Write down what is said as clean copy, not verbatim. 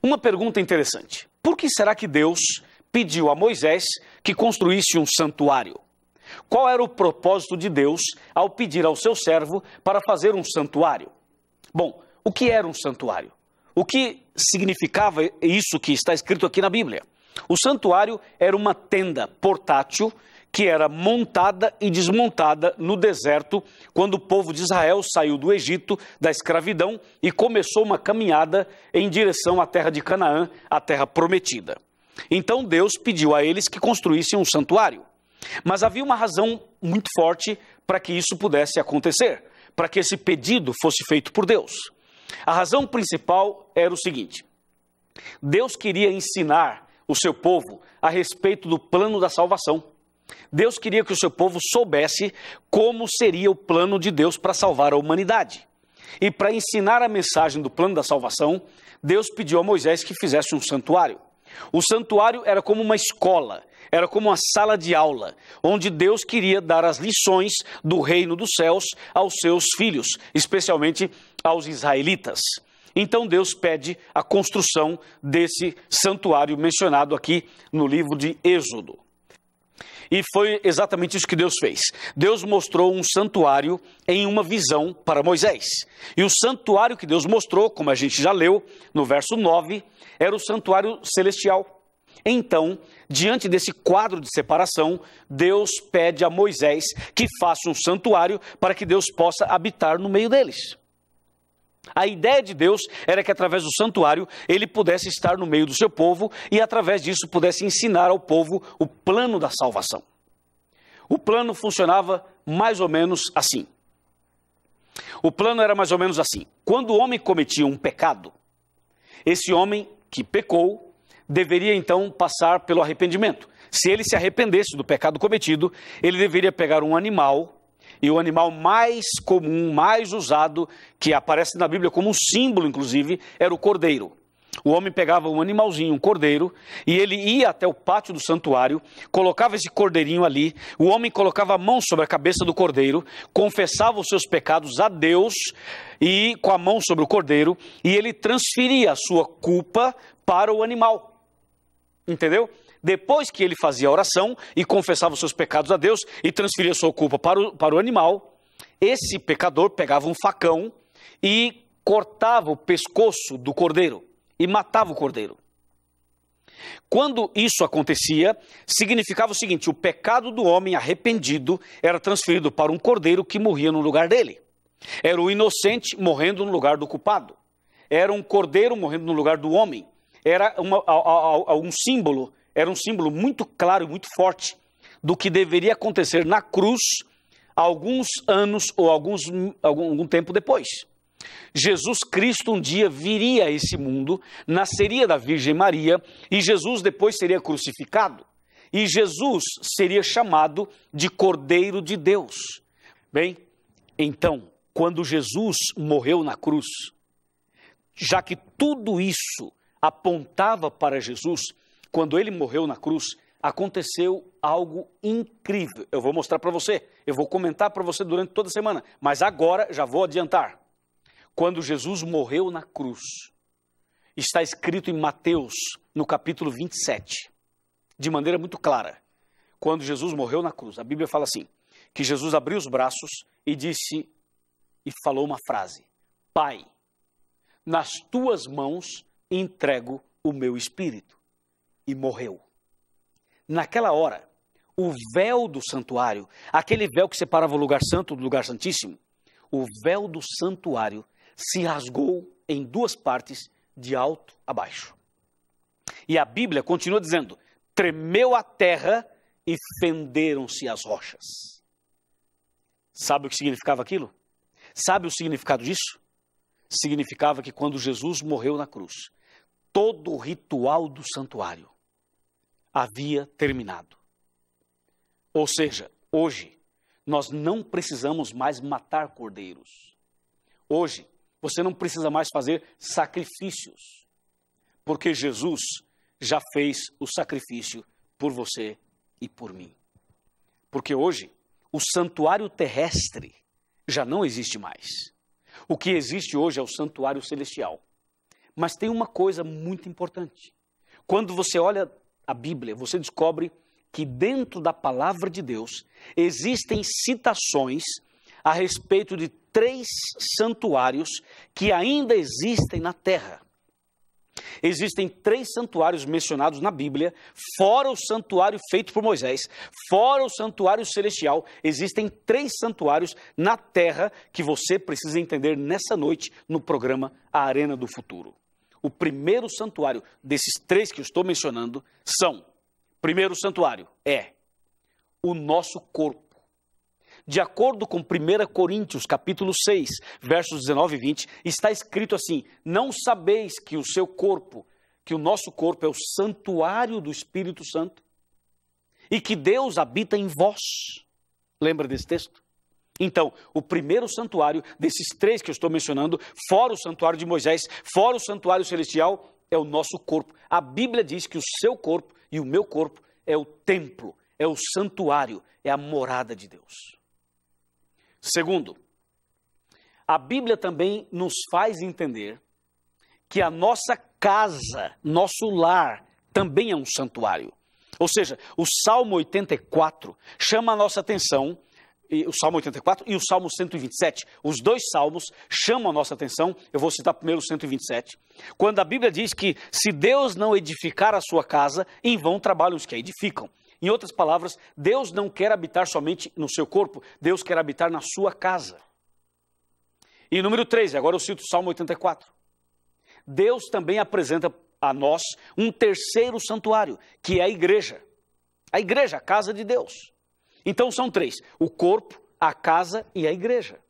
Uma pergunta interessante. Por que será que Deus pediu a Moisés que construísse um santuário? Qual era o propósito de Deus ao pedir ao seu servo para fazer um santuário? Bom, o que era um santuário? O que significava isso que está escrito aqui na Bíblia? O santuário era uma tenda portátil que era montada e desmontada no deserto quando o povo de Israel saiu do Egito, da escravidão, e começou uma caminhada em direção à terra de Canaã, a terra prometida. Então Deus pediu a eles que construíssem um santuário. Mas havia uma razão muito forte para que isso pudesse acontecer, para que esse pedido fosse feito por Deus. A razão principal era o seguinte: Deus queria ensinar o seu povo a respeito do plano da salvação. Deus queria que o seu povo soubesse como seria o plano de Deus para salvar a humanidade. E para ensinar a mensagem do plano da salvação, Deus pediu a Moisés que fizesse um santuário. O santuário era como uma escola, era como uma sala de aula, onde Deus queria dar as lições do reino dos céus aos seus filhos, especialmente aos israelitas. Então Deus pede a construção desse santuário mencionado aqui no livro de Êxodo. E foi exatamente isso que Deus fez. Deus mostrou um santuário em uma visão para Moisés. E o santuário que Deus mostrou, como a gente já leu no verso 9, era o santuário celestial. Então, diante desse quadro de separação, Deus pede a Moisés que faça um santuário para que Deus possa habitar no meio deles. A ideia de Deus era que através do santuário ele pudesse estar no meio do seu povo e através disso pudesse ensinar ao povo o plano da salvação. O plano funcionava mais ou menos assim. O plano era mais ou menos assim. Quando o homem cometia um pecado, esse homem que pecou deveria então passar pelo arrependimento. Se ele se arrependesse do pecado cometido, ele deveria pegar um animal. E o animal mais comum, mais usado, que aparece na Bíblia como um símbolo, inclusive, era o cordeiro. O homem pegava um animalzinho, um cordeiro, e ele ia até o pátio do santuário, colocava esse cordeirinho ali, o homem colocava a mão sobre a cabeça do cordeiro, confessava os seus pecados a Deus, e com a mão sobre o cordeiro, e ele transferia a sua culpa para o animal. Entendeu? Depois que ele fazia a oração e confessava os seus pecados a Deus e transferia a sua culpa para o animal, esse pecador pegava um facão e cortava o pescoço do cordeiro e matava o cordeiro. Quando isso acontecia, significava o seguinte: o pecado do homem arrependido era transferido para um cordeiro que morria no lugar dele. Era o inocente morrendo no lugar do culpado. Era um cordeiro morrendo no lugar do homem. Era um símbolo. Era um símbolo muito claro e muito forte do que deveria acontecer na cruz alguns anos ou algum tempo depois. Jesus Cristo um dia viria a esse mundo, nasceria da Virgem Maria e Jesus depois seria crucificado. E Jesus seria chamado de Cordeiro de Deus. Bem, então, quando Jesus morreu na cruz, já que tudo isso apontava para Jesus, quando ele morreu na cruz, aconteceu algo incrível. Eu vou mostrar para você, eu vou comentar para você durante toda a semana, mas agora já vou adiantar. Quando Jesus morreu na cruz, está escrito em Mateus, no capítulo 27, de maneira muito clara. Quando Jesus morreu na cruz, a Bíblia fala assim, que Jesus abriu os braços e disse, e falou uma frase: Pai, nas tuas mãos entrego o meu espírito. E morreu. Naquela hora, o véu do santuário, aquele véu que separava o lugar santo do lugar santíssimo, o véu do santuário se rasgou em duas partes, de alto a baixo. E a Bíblia continua dizendo, tremeu a terra e fenderam-se as rochas. Sabe o que significava aquilo? Sabe o significado disso? Significava que quando Jesus morreu na cruz, todo o ritual do santuário havia terminado. Ou seja, hoje, nós não precisamos mais matar cordeiros. Hoje, você não precisa mais fazer sacrifícios, porque Jesus já fez o sacrifício por você e por mim. Porque hoje, o santuário terrestre já não existe mais. O que existe hoje é o santuário celestial. Mas tem uma coisa muito importante. Quando você olha a Bíblia, você descobre que dentro da palavra de Deus existem citações a respeito de 3 santuários que ainda existem na terra. Existem 3 santuários mencionados na Bíblia, fora o santuário feito por Moisés, fora o santuário celestial. Existem 3 santuários na terra que você precisa entender nessa noite no programa A Arena do Futuro. O primeiro santuário desses 3 que eu estou mencionando são: primeiro santuário é o nosso corpo. De acordo com 1 Coríntios, capítulo 6, versos 19 e 20, está escrito assim: não sabeis que o nosso corpo é o santuário do Espírito Santo e que Deus habita em vós? Lembra desse texto? Então, o primeiro santuário desses 3 que eu estou mencionando, fora o santuário de Moisés, fora o santuário celestial, é o nosso corpo. A Bíblia diz que o seu corpo e o meu corpo é o templo, é o santuário, é a morada de Deus. Segundo, a Bíblia também nos faz entender que a nossa casa, nosso lar, também é um santuário. Ou seja, o Salmo 84 chama a nossa atenção, o Salmo 84 e o Salmo 127, os 2 salmos chamam a nossa atenção. Eu vou citar primeiro o 127, quando a Bíblia diz que se Deus não edificar a sua casa, em vão trabalham os que a edificam. Em outras palavras, Deus não quer habitar somente no seu corpo, Deus quer habitar na sua casa. E número 3, agora eu cito o Salmo 84. Deus também apresenta a nós um terceiro santuário, que é a igreja. A igreja, a casa de Deus. Então são 3, o corpo, a casa e a igreja.